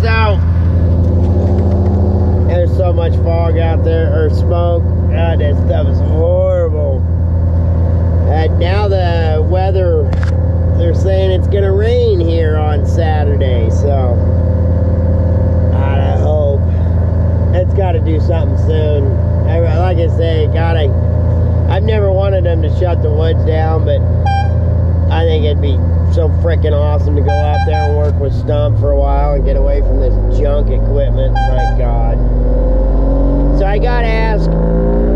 so there's so much fog out there, or smoke. God, that stuff is horrible. Now the weather, they're saying it's gonna rain here on Saturday, so I hope. It's got to do something soon. Like I say, I've never wanted them to shut the woods down, but I think it'd be so freaking awesome to go out there and work with Stump for a while and get away from this junk equipment. My God. So I got to ask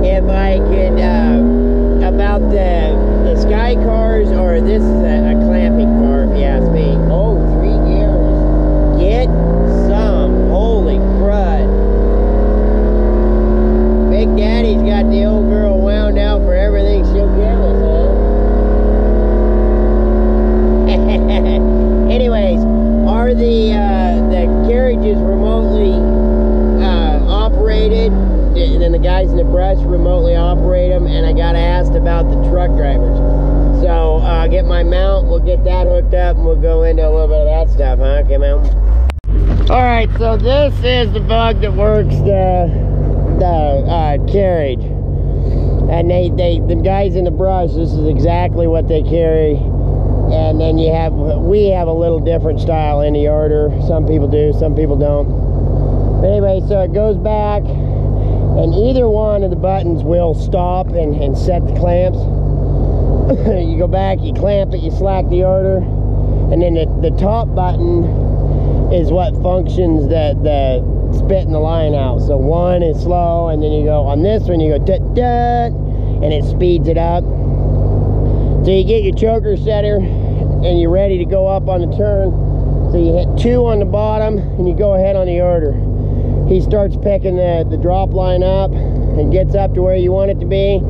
if I could, about the Sky cars, or this is a clamping car, if you ask me. Oh, 3 gears. Get some. Holy crud. Big Daddy's got the old girl wound out for everything she'll give us, huh? Anyways, are the carriages remotely operated? And then the guys in the brush remotely operate them, and I got asked about the truck drivers. So I'll get my mount, we'll get that hooked up, and we'll go into a little bit of that stuff, huh? Okay, man. Alright, so this is the bug that works the carriage. And the guys in the brush, this is exactly what they carry. And then we have a little different style in the order. Some people do, some people don't. But anyway, so it goes back, and either one of the buttons will stop and set the clamps. You go back, you clamp it, you slack the order, and then the top button is what functions the spitting the line out. So one is slow, and then you go on this one, you go tut, and it speeds it up. So you get your choker setter, and you're ready to go up on the turn. So you hit 2 on the bottom, and you go ahead on the order. He starts picking the drop line up and gets up to where you want it to be.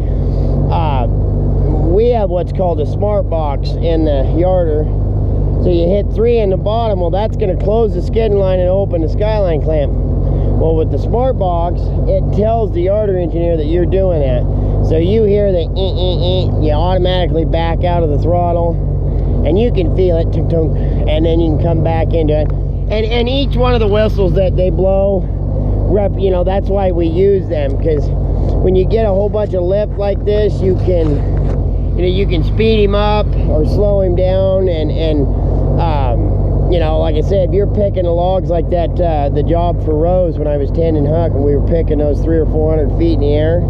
We have what's called a smart box in the yarder. So you hit 3 in the bottom, well, that's going to close the skidding line and open the Skyline clamp. Well, with the smart box, it tells the yarder engineer that you're doing that. So you hear the you automatically back out of the throttle, and you can feel it, and then you can come back into it. And each one of the whistles that they blow, you know, that's why we use them, because when you get a whole bunch of lift like this, you can speed him up or slow him down, and you know, like I said, if you're picking the logs like that, the job for Rose when I was tending Huck, and we were picking those 300 or 400 feet in the air,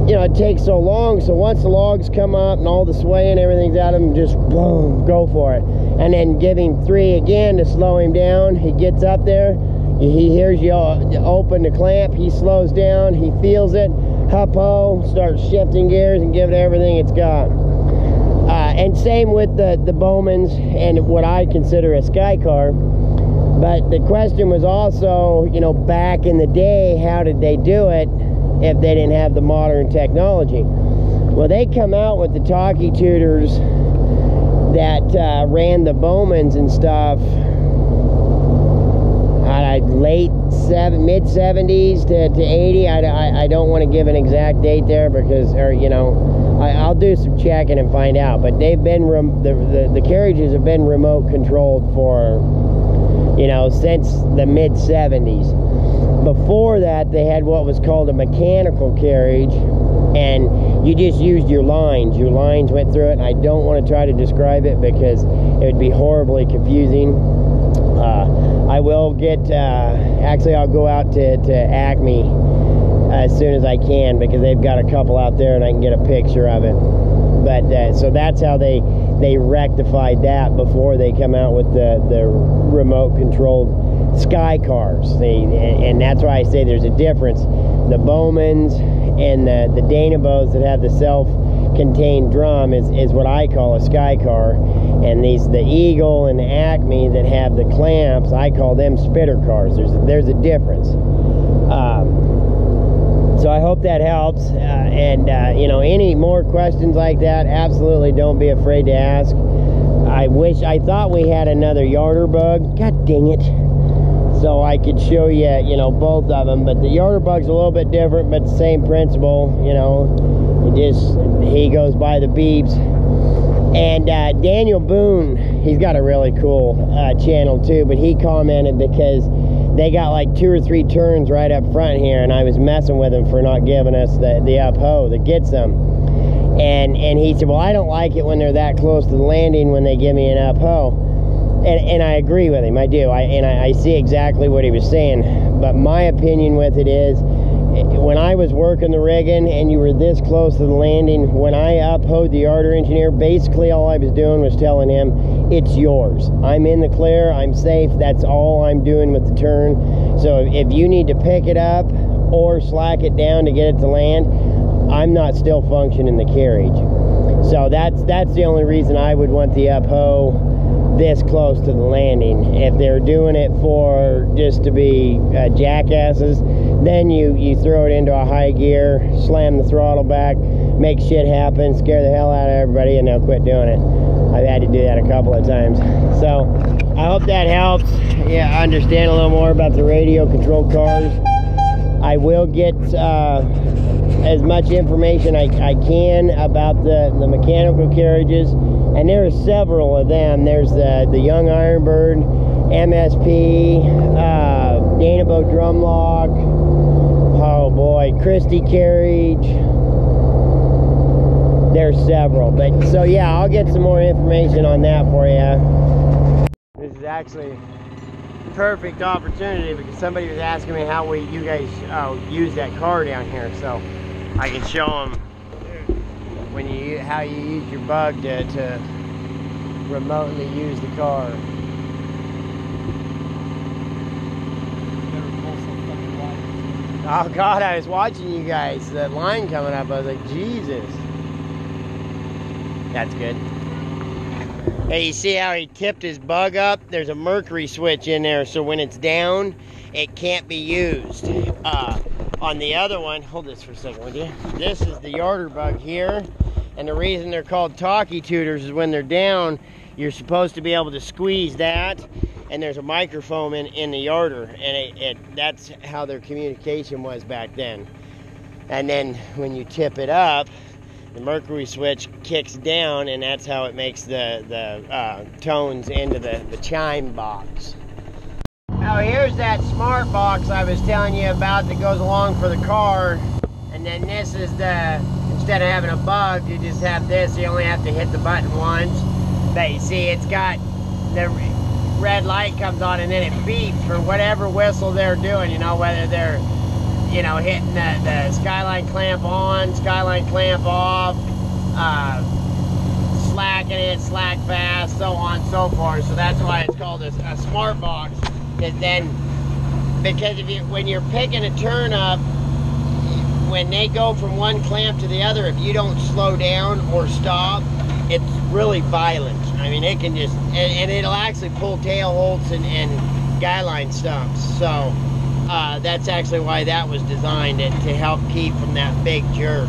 you know, it takes so long. So once the logs come up and all the sway and everything's out of them, just boom, go for it. And then give him 3 again to slow him down. He gets up there, he hears you open the clamp, he slows down, he feels it, huppo, starts shifting gears and give it everything it's got. And same with the Bowmans and what I consider a Sky car. But the question was also, you know, back in the day, how did they do it if they didn't have the modern technology? Well, they come out with the talkie tutors that ran the Bowmans and stuff, mid-70s to 80. I don't want to give an exact date there, because, or you know, I'll do some checking and find out. But they've been the carriages have been remote controlled for, you know, since the mid-70s. Before that, they had what was called a mechanical carriage, and you just used your lines. Your lines went through it, and I don't want to try to describe it because it would be horribly confusing. I will get, actually I'll go out to Acme as soon as I can, because they've got a couple out there and I can get a picture of it. But so that's how they rectified that before they come out with the remote controlled Sky cars. And that's why I say there's a difference. The Bowmans and the Danabos that have the self-contained drum is what I call a Sky car. And the Eagle and the Acme that have the clamps, I call them spitter cars. There's a difference. So I hope that helps. You know, any more questions like that, absolutely don't be afraid to ask. I thought we had another yarder bug. God dang it. So I could show you, you know, both of them. But the yarder bug's a little bit different, but the same principle, you know. He goes by the beeps. And Daniel Boone he's got a really cool channel too, but he commented because they got like 2 or 3 turns right up front here, and I was messing with him for not giving us the up-ho that gets them. And he said, well, I don't like it when they're that close to the landing when they give me an up-ho. And I agree with him, I do. I see exactly what he was saying. But my opinion with it is, when I was working the rigging and you were this close to the landing, when I up-hoed the yarder engineer, basically all I was doing was telling him, it's yours. I'm in the clear, I'm safe, that's all I'm doing with the turn. So if you need to pick it up or slack it down to get it to land, I'm not still functioning the carriage. So that's the only reason I would want the up-ho this close to the landing. If they're doing it for just to be jackasses, then you throw it into a high gear, slam the throttle back, make shit happen, scare the hell out of everybody, and they'll quit doing it. I've had to do that a couple of times. So I hope that helps. Yeah, I understand a little more about the radio controlled cars. I will get as much information I can about the mechanical carriages, and there are several of them. There's the Young Ironbird, MSP, Danabo Drumlock, oh boy, Christie Carriage. There's several, but so yeah, I'll get some more information on that for you. This is actually perfect opportunity because somebody was asking me how you guys use that car down here, so I can show them when how you use your bug to remotely use the car. Oh God, I was watching you guys, that line coming up, I was like, Jesus. That's good. Hey, you see how he tipped his bug up? There's a mercury switch in there, so when it's down, it can't be used. On the other one, hold this for a second, would you? This is the yarder bug here, and the reason they're called talkie tutors is when they're down, you're supposed to be able to squeeze that, and there's a microphone in the yarder, and that's how their communication was back then. And then when you tip it up, the mercury switch kicks down, and that's how it makes the tones into the chime box. Now here's that smart box I was telling you about that goes along for the car, and then this is instead of having a bug, you just have this. You only have to hit the button once. But you see, it's got the red light comes on, and then it beeps for whatever whistle they're doing, you know, whether they're hitting the skyline clamp on, skyline clamp off, slacking it, slack fast, so on and so forth. So that's why it's called a smart box. Because when you're picking a turn up, when they go from one clamp to the other, if you don't slow down or stop, it's really violent. I mean, it can just, and it'll actually pull tail holts and guy line stumps. So that's actually why that was designed, to help keep from that big jerk.